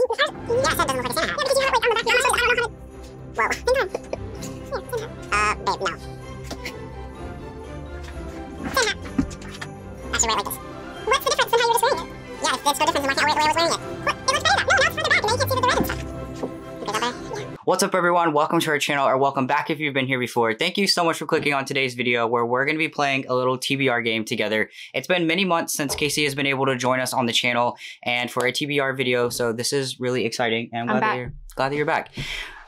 Yeah, so it doesn't look like a Santa hat. Yeah, because you have like on the back. Yeah, I don't know how to. Whoa. Hang on. Yeah, babe, no. Santa hat. Actually, right like this. What's the difference in how you're just wearing it? Yeah, it's no different than the way I was wearing it. What? It looks better though. No, now it's further back, and now you can't see the red and stuff. Okay, that better? Yeah. What's up, everyone? Welcome to our channel, or welcome back if you've been here before. Thank you so much for clicking on today's video where we're going to be playing a little TBR game together. It's been many months since Casey has been able to join us on the channel and for a TBR video, so this is really exciting, and I'm glad that you're back.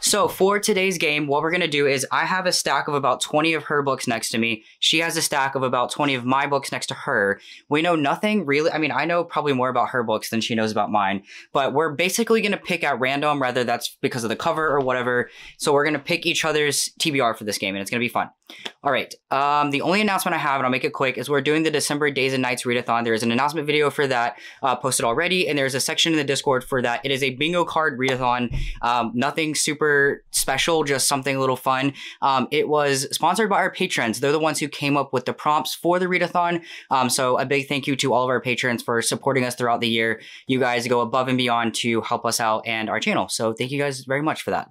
So for today's game, what we're going to do is I have a stack of about 20 of her books next to me. She has a stack of about 20 of my books next to her. We know nothing really. I mean, I know probably more about her books than she knows about mine, but we're basically going to pick at random, whether that's because of the cover or whatever. So we're going to pick each other's TBR for this game, and it's going to be fun. All right. The only announcement I have, and I'll make it quick, is we're doing the December Days and Nights readathon. There is an announcement video for that posted already, and there's a section in the Discord for that. It is a bingo card readathon. Nothing super special, just something a little fun. It was sponsored by our patrons. They're the ones who came up with the prompts for the readathon. So a big thank you to all of our patrons for supporting us throughout the year. You guys go above and beyond to help us out and our channel. So thank you guys very much for that.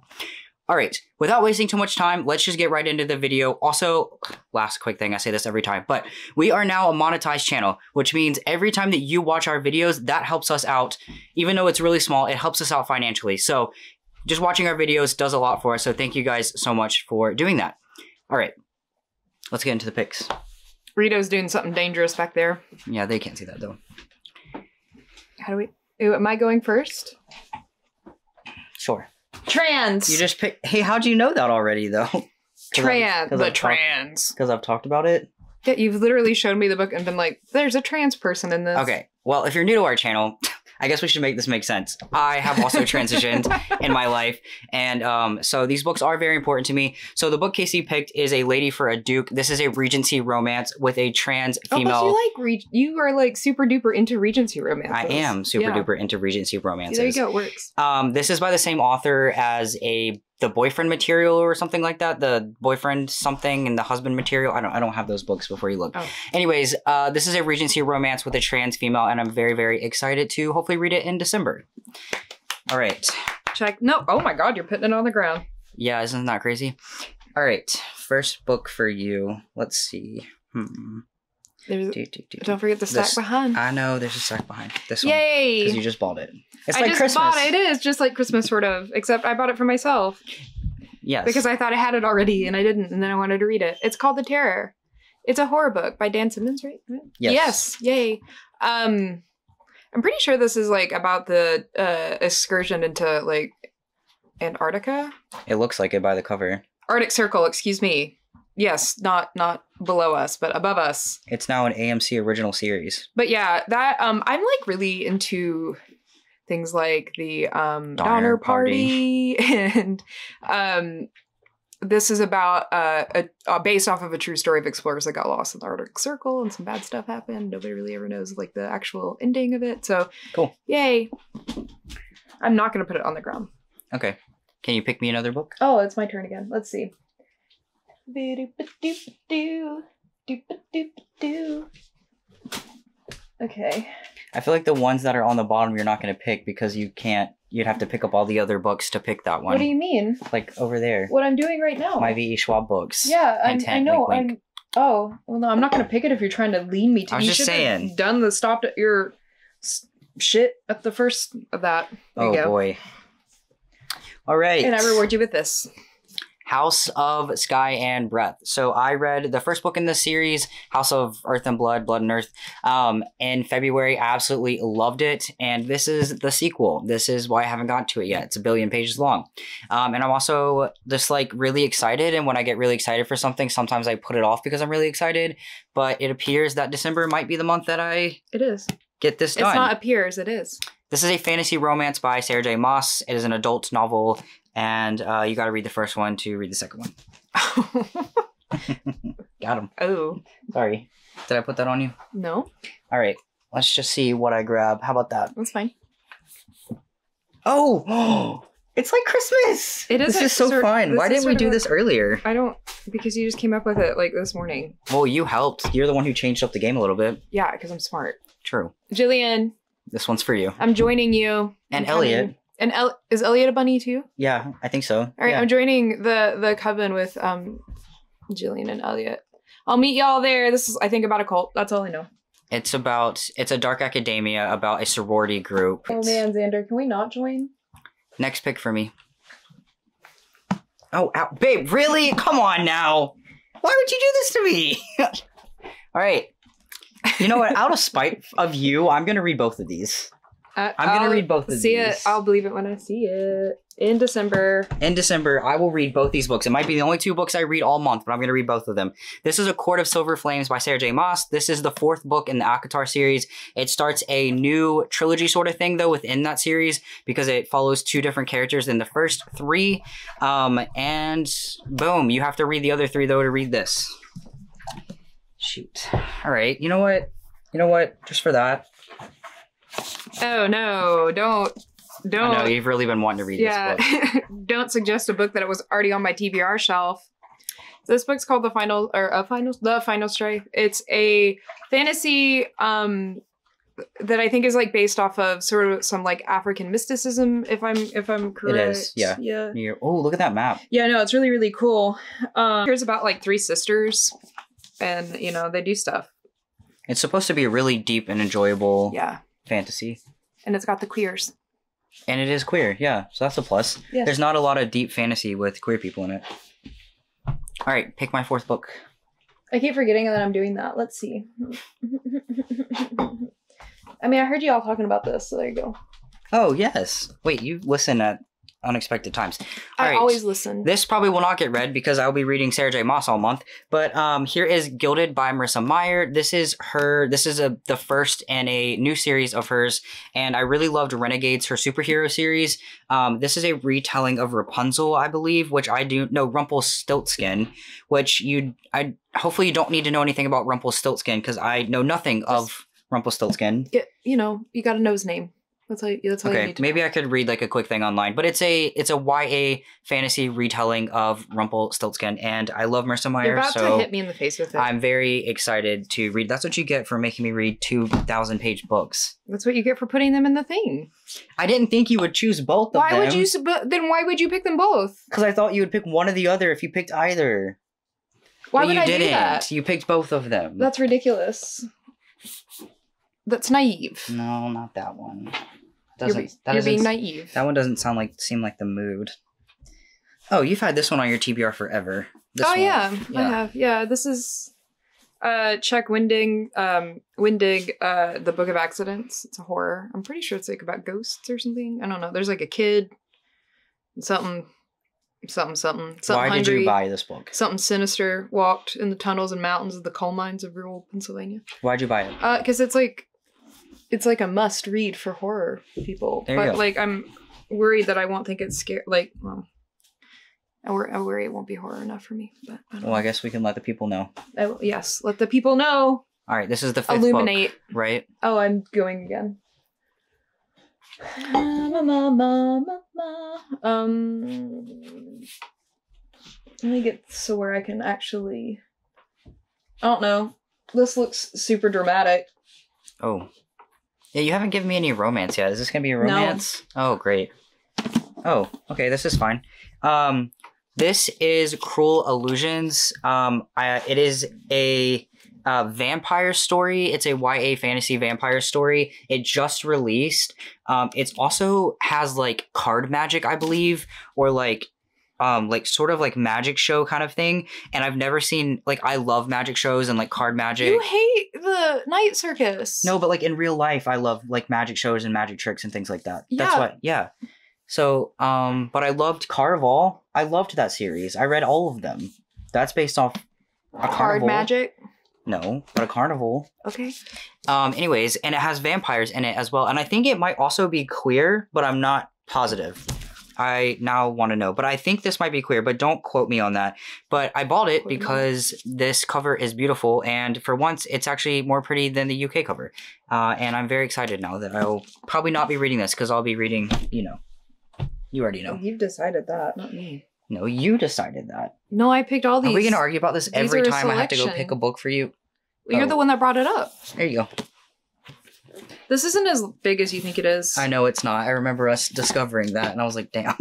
All right, without wasting too much time, let's just get right into the video. Also, last quick thing, I say this every time, but we are now a monetized channel, which means every time that you watch our videos, that helps us out. Even though it's really small, it helps us out financially. So just watching our videos does a lot for us, so thank you guys so much for doing that. All right, let's get into the picks. Rito's doing something dangerous back there. Yeah, they can't see that though. How do we... Ooh, am I going first? Sure. Trans! You just pick... Hey, how'd you know that already though? Trans. Because I've talked about it? Yeah, you've literally shown me the book and been like, there's a trans person in this. Okay, well, if you're new to our channel... I guess we should make this make sense. I have also transitioned in my life, and so these books are very important to me. So the book Casey picked is A Lady for a Duke. This is a Regency romance with a trans female. Oh, but you are like super duper into Regency romances. I am super duper into Regency romances. There you go, it works. This is by the same author as the boyfriend material or something like that. The boyfriend something and the husband material. I don't have those books before you look. Oh. Anyways, this is a Regency romance with a trans female, and I'm very, very excited to hopefully read it in December. All right. Check. No. Oh my God, you're putting it on the ground. Yeah, isn't that crazy? All right. First book for you. Let's see. Don't forget the stack behind. I know, there's a stack behind. This one. Yay! Because you just bought it. It's like Christmas. Bought it. It is just like Christmas, sort of. Except I bought it for myself. Yes. Because I thought I had it already, and I didn't, and then I wanted to read it. It's called The Terror. It's a horror book by Dan Simmons, right? Yes. Yes. Yay. I'm pretty sure this is like about the excursion into like Antarctica. It looks like it by the cover. Arctic Circle, excuse me. Yes, not below us, but above us. It's now an AMC original series. But yeah, that I'm like really into things like the Donner Party and this is about based off of a true story of explorers that got lost in the Arctic Circle and some bad stuff happened. Nobody really ever knows like the actual ending of it. So cool. Yay. I'm not gonna put it on the ground. Okay. Can you pick me another book? Oh, it's my turn again. Let's see. Okay. I feel like the ones that are on the bottom you're not going to pick because you'd have to pick up all the other books to pick that one. What do you mean? Like over there. What I'm doing right now. My V.E. Schwab books. Yeah, I know. Wink, wink. Oh, well, no, I'm not going to pick it if you're trying to lean me to. I was just saying. Stopped at your shit at the first of that. There you go. Boy. All right. And I reward you with this. House of Sky and Breath. So I read the first book in the series, House of Earth and Blood, Blood and Earth, in February. I absolutely loved it. And this is the sequel. This is why I haven't gotten to it yet. It's 1 billion pages long. And I'm also just like really excited. And when I get really excited for something, sometimes I put it off because I'm really excited. But it appears that December might be the month that It is. Get this done. It's not appears, it is. This is a fantasy romance by Sarah J. Maas. It is an adult novel. And you got to read the first one to read the second one. Got him. Oh. Sorry. Did I put that on you? No. All right. Let's just see what I grab. How about that? That's fine. Oh! It's like Christmas! It is. This is so fun. Why didn't we do this earlier? I don't... Because you just came up with it like this morning. Well, you helped. You're the one who changed up the game a little bit. Yeah, because I'm smart. True. Jillian. This one's for you. I'm joining you. And Elliot. And is Elliot a bunny too? Yeah, I think so. All right, yeah. I'm joining the coven with Jillian and Elliot. I'll meet y'all there. This is, I think, about a cult. That's all I know. It's a dark academia about a sorority group. Oh man, Xander, can we not join? Next pick for me. Oh, ow. Babe, really? Come on now. Why would you do this to me? All right. You know what? Out of spite of you, I'm going to read both of these. I'm going to read both of these. See it. I'll believe it when I see it. In December. In December, I will read both these books. It might be the only 2 books I read all month, but I'm going to read both of them. This is A Court of Silver Flames by Sarah J. Maas. This is the 4th book in the ACOTAR series. It starts a new trilogy sort of thing, though, within that series, because it follows 2 different characters than the first 3. And boom, you have to read the other 3, though, to read this. Shoot. All right. You know what? Just for that. Oh, no. Don't. I know, you've really been wanting to read this book. Don't suggest a book that was already on my TBR shelf. This book's called The Final Strife. It's a fantasy that I think is like based off of sort of some like African mysticism, if I'm correct. It is, yeah. Yeah. Oh, look at that map. Yeah, no, it's really, really cool. Here's about like 3 sisters, and you know, they do stuff. It's supposed to be a really deep and enjoyable fantasy. And it's got the queers. And it is queer, yeah. So that's a plus. Yeah. There's not a lot of deep fantasy with queer people in it. All right, pick my 4th book. I keep forgetting that I'm doing that. Let's see. I mean, I heard you all talking about this, so there you go. Oh, yes. Wait, you listen at unexpected times. I always listen. This probably will not get read because I'll be reading Sarah J. Maas all month. But here is Gilded by Marissa Meyer. This is the first in a new series of hers, and I really loved Renegades, her superhero series. This is a retelling of Rapunzel, I believe, which I do know, Rumpelstiltskin, which I hopefully you don't need to know anything about Rumpelstiltskin because I know nothing of Rumpelstiltskin. You know, you got to know his name. That's all you need to maybe know. I could read like a quick thing online, but it's a YA fantasy retelling of Rumpelstiltskin, and I love Marissa Meyer. You're about to hit me in the face with it. I'm very excited to read. That's what you get for making me read 2,000-page books. That's what you get for putting them in the thing. I didn't think you would choose both of them. Then why would you pick them both? Because I thought you would pick one or the other if you picked either. Why would I do that? You picked both of them. That's ridiculous. That's naive. No, not that one. You're being naive. That one doesn't seem like the mood. Oh, you've had this one on your TBR forever. Yeah, I have. Yeah, this is Chuck Wendig, The Book of Accidents. It's a horror. I'm pretty sure it's like about ghosts or something. I don't know. There's like a kid, something Why hungry, did you buy this book? Something sinister walked in the tunnels and mountains of the coal mines of rural Pennsylvania. Why'd you buy it? Because it's like a must read for horror people. But like I'm worried that I won't think it's scary. Like, well, I worry it won't be horror enough for me. But I guess we can let the people know. Yes, let the people know. All right, this is the 5th Illuminate. book, right? Oh, I'm going again. Let me get so where I can actually. I don't know. This looks super dramatic. Oh. Yeah, you haven't given me any romance yet. Is this going to be a romance? No. Oh, great. Oh, okay, this is fine. This is Cruel Illusions. It is a vampire story. It's a YA fantasy vampire story. It just released. It also has like card magic, I believe, or like sort of like magic show kind of thing. And I've never seen, like, I love magic shows and like card magic. You hate the night circus. No, but like in real life, I love like magic shows and magic tricks and things like that. Yeah. That's what, yeah. So, but I loved Carnival. I loved that series. I read all of them. That's based off a card magic? No, but a carnival. Okay. Anyways, and it has vampires in it as well. And I think it might also be queer, but I'm not positive. I now want to know, but I think this might be queer, but don't quote me on that. But I bought it because this cover is beautiful, and for once, it's actually more pretty than the UK cover. And I'm very excited now that I'll probably not be reading this because I'll be reading, you know, you already know. You've decided that, not me. No, you decided that. No, I picked all these. Are we going to argue about this every time I have to go pick a book for you? Well, you're the one that brought it up. There you go. This isn't as big as you think it is. I know it's not. I remember us discovering that, and I was like, damn.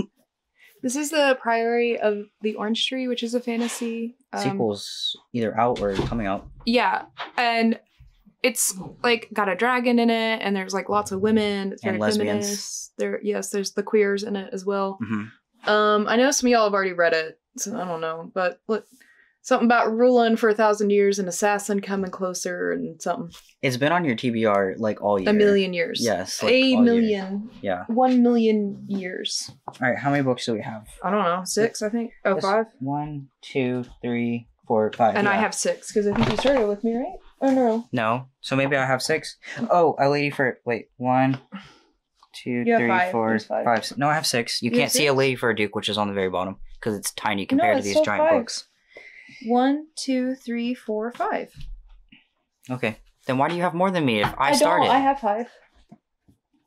This is the Priory of the Orange Tree, which is a fantasy. Sequel's either out or coming out. Yeah, and it's like got a dragon in it, and there's like lots of women. It's very And lesbians. feminist. There's the queers in it as well. Mm-hmm. I know some of y'all have already read it, so I don't know, but look, something about ruling for 1,000 years, an assassin coming closer, and something. It's been on your TBR like all year. A million years. Yes. Like, a all million. Year. Yeah. 1 million years. All right. How many books do we have? I don't know. 6, I think. Oh, 5. 1, 2, 3, 4, 5. And I have 6 because I think you started with me, right? Oh no. No. So maybe I have 6. Oh, a lady for 1, 2, You have 3, 5. 4, There's 5. 5. No, I have 6. You You have can't see a 6? lady for a duke, which is on the very bottom because it's tiny compared to it's these still giant 5. books. 1, 2, 3, 4, 5. Okay. Then why do you have more than me if I don't. started? I have 5.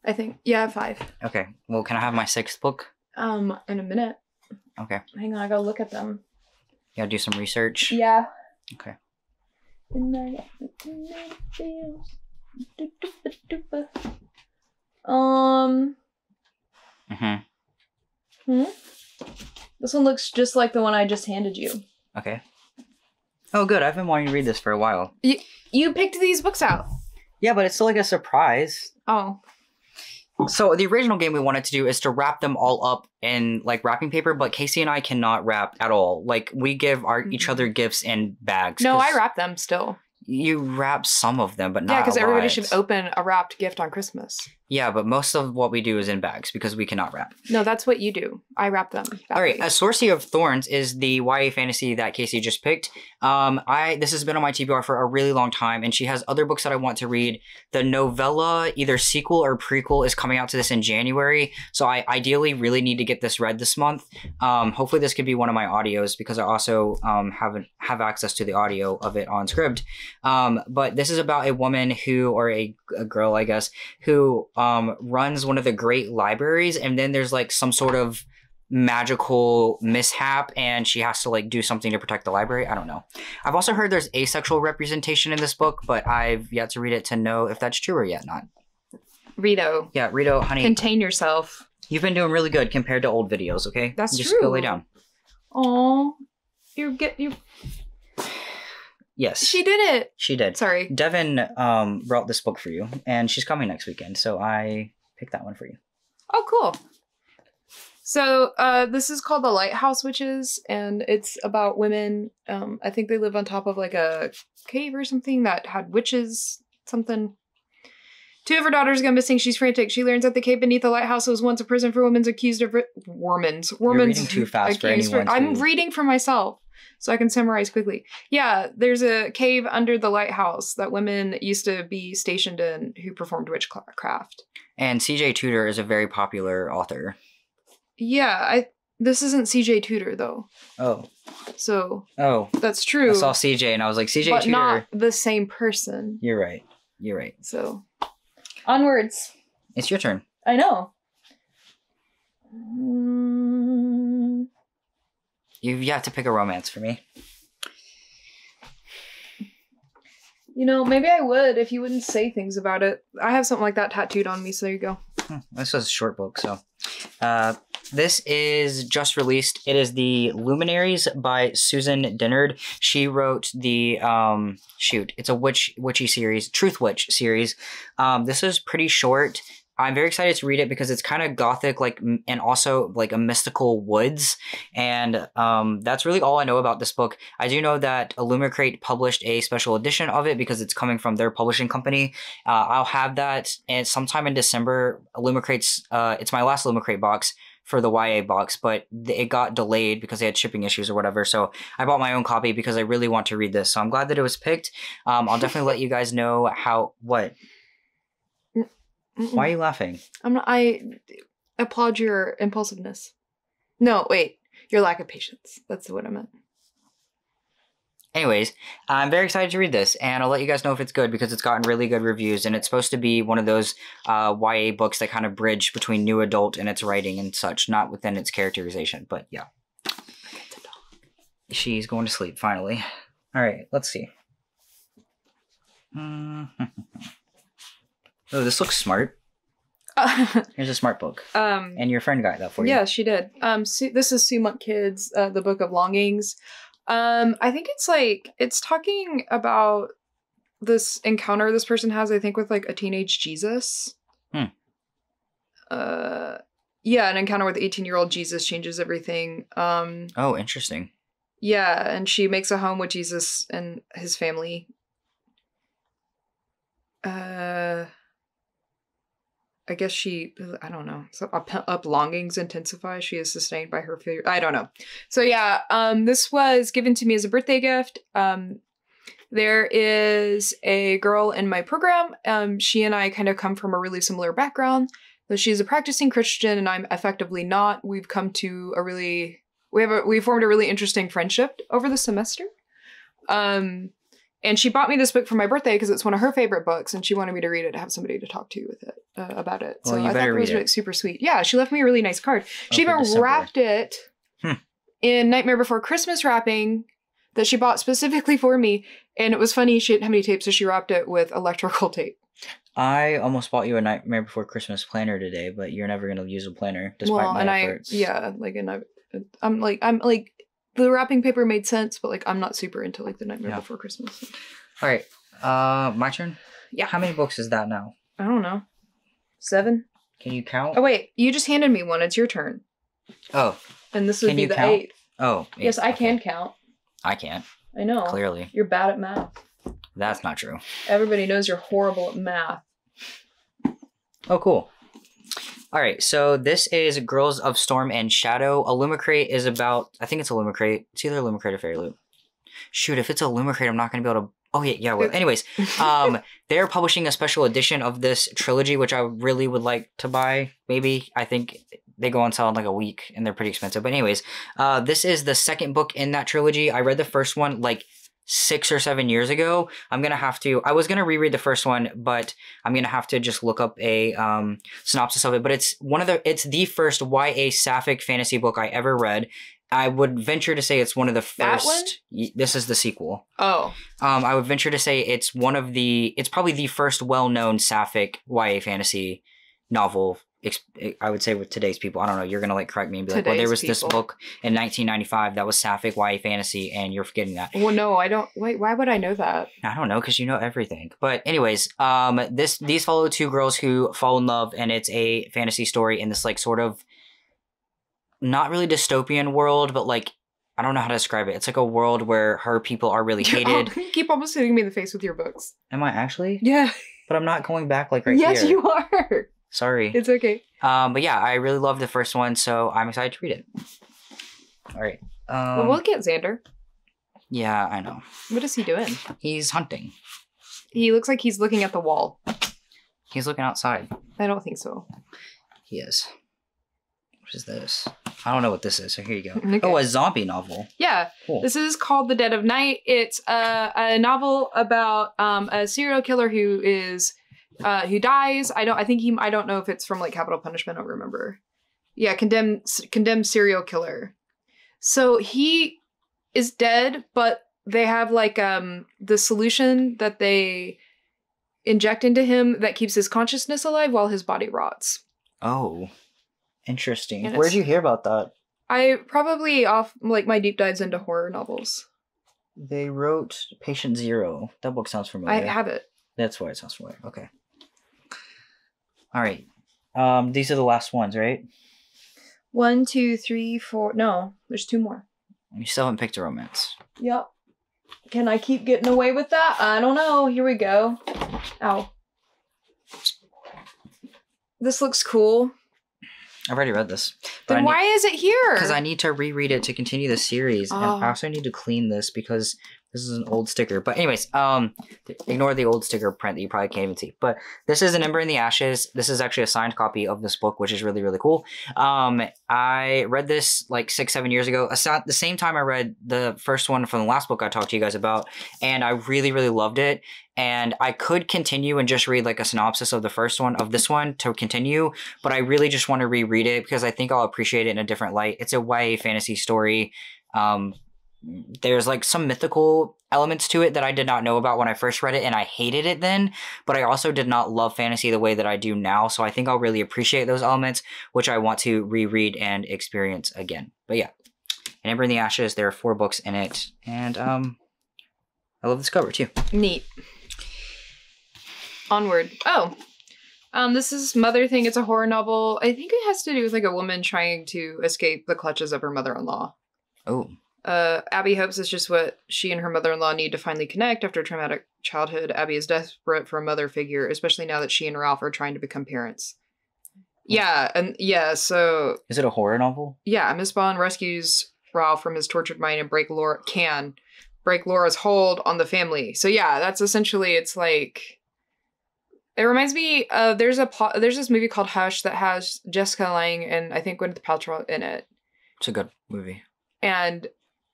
I think. Yeah, I have 5. Okay. Well, can I have my 6th book? In a minute. Okay. Hang on, I gotta look at them. You gotta do some research. Yeah. Okay. Mm-hmm. This one looks just like the one I just handed you. Okay. Oh, good. I've been wanting to read this for a while. You picked these books out. Yeah, but it's still like a surprise. Oh. So the original game we wanted to do is to wrap them all up in like wrapping paper, but Casey and I cannot wrap at all. Like we give each other gifts in bags. No, I wrap them still. You wrap some of them, but not. Yeah, because everybody lot. should open a wrapped gift on Christmas. Yeah, but most of what we do is in bags because we cannot wrap. No, that's what you do. I wrap them. All right, A Sorcery of Thorns is the YA fantasy that Casey just picked. This has been on my TBR for a really long time, and she has other books that I want to read. The novella, either sequel or prequel, is coming out to this in January, so I ideally really need to get this read this month. Hopefully this could be one of my audios because I also have access to the audio of it on Scribd. But this is about a woman who, or a girl, I guess, who runs one of the great libraries, and then there's like some sort of magical mishap and she has to like do something to protect the library. I don't know. I've also heard there's asexual representation in this book, but I've yet to read it to know if that's true or yet not. Rito. Yeah, Rito, honey. Contain yourself. You've been doing really good compared to old videos, okay? That's Just true. go lay down. Oh, Yes. She did it. She did. Sorry. Devin brought this book for you, and she's coming next weekend, so I picked that one for you. Oh, cool. So this is called The Lighthouse Witches, and it's about women. I think they live on top of like a cave or something that had witches, something. 2 of her daughters go missing. She's frantic. She learns that the cave beneath the lighthouse was once a prison for women accused of You're reading too fast for anyone. I'm reading for myself, so I can summarize quickly. Yeah, there's a cave under the lighthouse that women used to be stationed in who performed witchcraft. And C.J. Tudor is a very popular author. Yeah, this isn't C.J. Tudor though. Oh. So. Oh. That's true. I saw C.J. and I was like, C.J. but Tudor. Not the same person. You're right. You're right. So. Onwards. It's your turn. I know. You have to pick a romance for me. You know, maybe I would if you wouldn't say things about it. I have something like that tattooed on me, so there you go. This was a short book, so. This is just released. It is The Luminaries by Susan Dennard. She wrote the, it's a witchy series, Truth Witch series. This is pretty short. I'm very excited to read it because it's kind of gothic, like, and also like a mystical woods. And that's really all I know about this book. I do know that Illumicrate published a special edition of it because it's coming from their publishing company. I'll have that and sometime in December. Illumicrate's, it's my last Illumicrate box for the YA box, but it got delayed because they had shipping issues or whatever. So I bought my own copy because I really want to read this. So I'm glad that it was picked. I'll definitely let you guys know what. Why are you laughing? I applaud your impulsiveness. No, wait. Your lack of patience. That's what I meant. Anyways, I'm very excited to read this, and I'll let you guys know if it's good because it's gotten really good reviews, and it's supposed to be one of those YA books that kind of bridge between new adult and its writing and such, not within its characterization, but yeah. She's going to sleep, finally. All right, let's see. Oh, this looks smart. Here's a smart book. And your friend got that for you. Yeah, she did. This is Sue Monk Kids, the Book of Longings. I think it's talking about this encounter this person has, I think, with like a teenage Jesus. Yeah, an encounter with 18-year-old Jesus changes everything. Oh, interesting. Yeah, and she makes a home with Jesus and his family. I guess I don't know. So up longings intensify. She is sustained by her fear. I don't know. So yeah, this was given to me as a birthday gift. There is a girl in my program. She and I kind of come from a really similar background. So she's a practicing Christian and I'm effectively not. We've come to we formed a really interesting friendship over the semester. And she bought me this book for my birthday because it's one of her favorite books and she wanted me to read it to have somebody to talk to with it about it. Well, so you I thought better it was read it. really super sweet. Yeah, she left me a really nice card. She for even December. wrapped it in Nightmare Before Christmas wrapping that she bought specifically for me. And it was funny, she didn't have any tape, so she wrapped it with electrical tape. I almost bought you a Nightmare Before Christmas planner today, but you're never going to use a planner despite my efforts. I'm like, the wrapping paper made sense, but like, I'm not super into like the Nightmare Before Christmas. All right. My turn? Yeah. How many books is that now? I don't know. 7? Can you count? Oh, wait. You just handed me one. It's your turn. Oh. And this would Can be you the count? 8th. Oh. Yes, I can count. I can't. I know. Clearly. You're bad at math. That's not true. Everybody knows you're horrible at math. Oh, cool. All right, so this is Girls of Storm and Shadow. Illumicrate is about, I think it's Illumicrate. It's either Illumicrate or Fairy Loot. Shoot, if it's Illumicrate, I'm not going to be able to... Oh, yeah, well, anyways. They're publishing a special edition of this trilogy, which I really would like to buy, maybe. I think they go on sale in like a week, and they're pretty expensive. But anyways, this is the second book in that trilogy. I read the first one, like, 6 or 7 years ago. I was going to reread the first one, but I'm going to have to just look up a synopsis of it. But it's the first YA sapphic fantasy book I ever read. I would venture to say it's one of the first. That one? This is the sequel. Oh. I would venture to say it's probably the first well-known sapphic YA fantasy novel. I would say with today's people. I don't know. You're gonna like correct me and be like, "Well, there was this book in 1995 that was sapphic YA fantasy, and you're forgetting that." Well, no, I don't. Wait, why would I know that? I don't know, because you know everything. But anyways, these follow two girls who fall in love, and it's a fantasy story in this like sort of not really dystopian world, but like I don't know how to describe it. It's like a world where her people are really hated. You keep almost hitting me in the face with your books. Am I actually? Yeah. But I'm not going back like right here. Yes, you are. Sorry. It's okay. But yeah, I really loved the first one, so I'm excited to read it. All right. Well, we'll get Xander. Yeah, I know. What is he doing? He's hunting. He looks like he's looking at the wall. He's looking outside. I don't think so. He is. What is this? I don't know what this is, so here you go. Okay. Oh, a zombie novel. Yeah. Cool. This is called The Dead of Night. It's a novel about a serial killer who dies. I don't know if it's from like capital punishment. I don't remember. Yeah, condemned serial killer. So he is dead, but they have like the solution that they inject into him that keeps his consciousness alive while his body rots. Oh, interesting. And Where'd you hear about that? I probably off like my deep dives into horror novels. They wrote Patient Zero. That book sounds familiar. I have it. That's why it sounds familiar. Okay. All right. These are the last ones, right? 1, 2, 3, 4. No, there's 2 more. You still haven't picked a romance. Yep. Can I keep getting away with that? I don't know. Here we go. Ow. This looks cool. I've already read this. Then why is it here? Because I need to reread it to continue the series. Oh. And I also need to clean this because this is an old sticker. But anyways, ignore the old sticker print that you probably can't even see. But this is An Ember in the Ashes. This is actually a signed copy of this book, which is really, really cool. I read this like 6-7 years ago. The same time I read the first one from the last book I talked to you guys about. And I really, really loved it. And I could continue and just read like a synopsis of the first one, of this one to continue. But I really just want to reread it because I think I'll appreciate it in a different light. It's a YA fantasy story. there's like some mythical elements to it that I did not know about when I first read it, and I hated it then, but I also did not love fantasy the way that I do now, so I think I'll really appreciate those elements, which I want to reread and experience again. But yeah, and Ember in the Ashes, there are 4 books in it, and I love this cover too. Neat. Onward. Oh, this is Mother Thing. It's a horror novel. I think it has to do with like a woman trying to escape the clutches of her mother-in-law. Oh. Abby hopes it's just what she and her mother-in-law need to finally connect after a traumatic childhood. Abby is desperate for a mother figure, especially now that she and Ralph are trying to become parents. Yeah, and yeah, so... Is it a horror novel? Yeah, Miss Bond rescues Ralph from his tortured mind and break Laura's hold on the family. So yeah, that's essentially, it's like... It reminds me of, there's this movie called Hush that has Jessica Lange and I think Gwyneth Paltrow in it. It's a good movie. And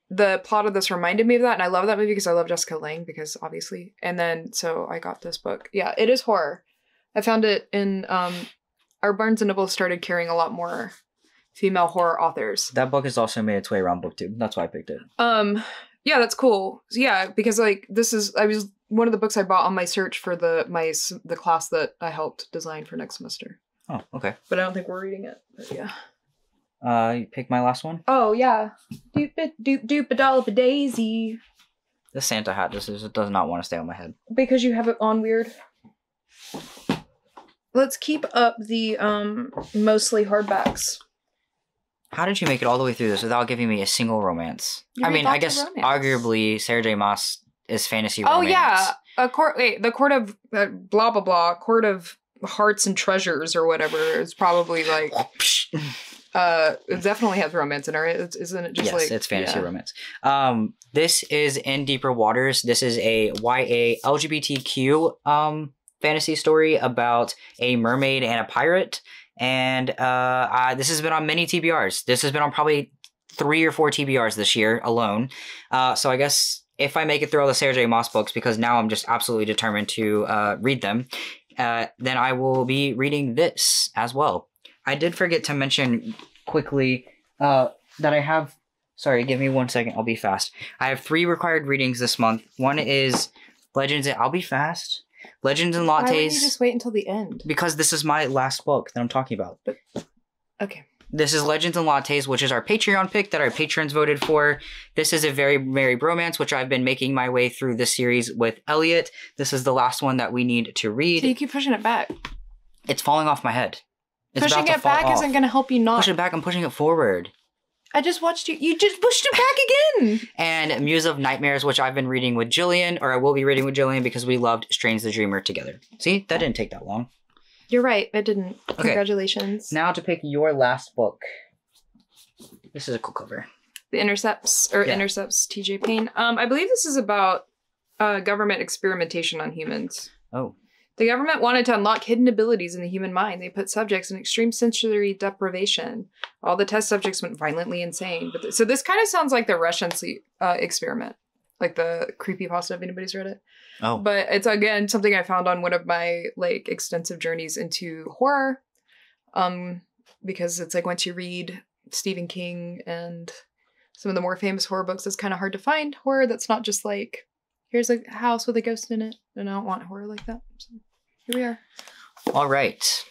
the plot of this reminded me of that, and I love that movie because I love Jessica Lange, because obviously. And then, so I got this book. Yeah, it is horror. I found it in, our Barnes & Noble started carrying a lot more female horror authors. That book has also made its way around BookTube. That's why I picked it. Yeah, that's cool. So, yeah, because like, I was one of the books I bought on my search for the class that I helped design for next semester. Oh, okay. But I don't think we're reading it, but yeah. You pick my last one? Oh, yeah. Doop-a-doop-a-dollop-a-daisy. The Santa hat does not want to stay on my head. Because you have it on weird. Let's keep up the, mostly hardbacks. How did you make it all the way through this without giving me a single romance? I mean, I guess arguably Sarah J. Maas is fantasy romance. Oh, yeah. The Court of blah, blah, blah. Court of Hearts and Treasures or whatever is probably like... it definitely has romance in it. Isn't it just yes, like... Yes, it's fantasy romance. This is In Deeper Waters. This is a YA LGBTQ fantasy story about a mermaid and a pirate. And this has been on many TBRs. This has been on probably 3 or 4 TBRs this year alone. So I guess if I make it through all the Sarah J. Maas books, because now I'm just absolutely determined to read them, then I will be reading this as well. I did forget to mention quickly that I have... Sorry, give me 1 second. I'll be fast. I have 3 required readings this month. One is Legends... I'll be fast. Legends and Lattes. Why wouldn't you just wait until the end? Because this is my last book that I'm talking about. But, okay. This is Legends and Lattes, which is our Patreon pick that our patrons voted for. This is A Very Merry Bromance, which I've been making my way through this series with Elliot. This is the last one that we need to read. So you keep pushing it back. It's falling off my head. It's pushing it back isn't going to help you not... Push it back, I'm pushing it forward. I just watched you. You just pushed it back again. And Muse of Nightmares, which I've been reading with Jillian, or I will be reading with Jillian because we loved Strange the Dreamer together. See, that didn't take that long. You're right. It didn't. Okay. Congratulations. Now to pick your last book. This is a cool cover. The Intercepts, Intercepts, TJ Payne. I believe this is about government experimentation on humans. Oh. The government wanted to unlock hidden abilities in the human mind. They put subjects in extreme sensory deprivation. All the test subjects went violently insane. So this kind of sounds like the Russian experiment, like the creepypasta, if anybody's read it. Oh. But it's, again, something I found on one of my, like, extensive journeys into horror. Because it's like once you read Stephen King and some of the more famous horror books, it's kind of hard to find horror that's not just like, here's a house with a ghost in it. And I don't want horror like that. So. Here we are. All right.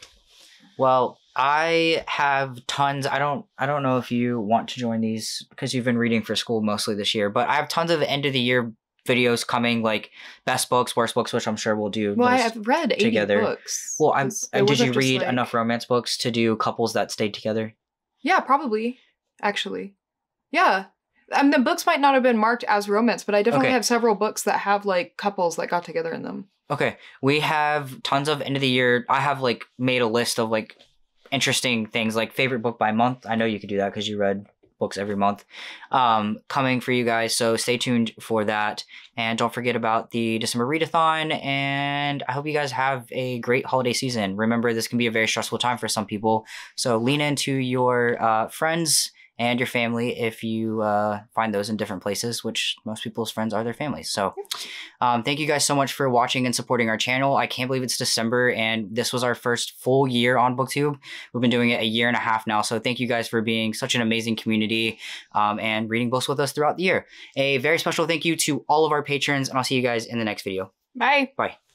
Well, I have tons. I don't know if you want to join these because you've been reading for school mostly this year, but I have tons of end of the year videos coming, like best books, worst books, which I'm sure we'll do. Well, I have read 80 together. Books. Well, did you read enough romance books to do couples that stayed together? Yeah, probably. Actually. Yeah. The books might not have been marked as romance, but I definitely have several books that have like couples that got together in them. Okay, we have tons of end of the year. I have like made a list of like interesting things, like favorite book by month. I know you could do that because you read books every month. Coming for you guys, so stay tuned for that. And don't forget about the December readathon. And I hope you guys have a great holiday season. Remember, this can be a very stressful time for some people, so lean into your friends and your family if you find those in different places, which most people's friends are their families. So thank you guys so much for watching and supporting our channel. I can't believe it's December and this was our first full year on BookTube. We've been doing it a year and a half now. So thank you guys for being such an amazing community and reading books with us throughout the year. A very special thank you to all of our patrons, and I'll see you guys in the next video. Bye. Bye.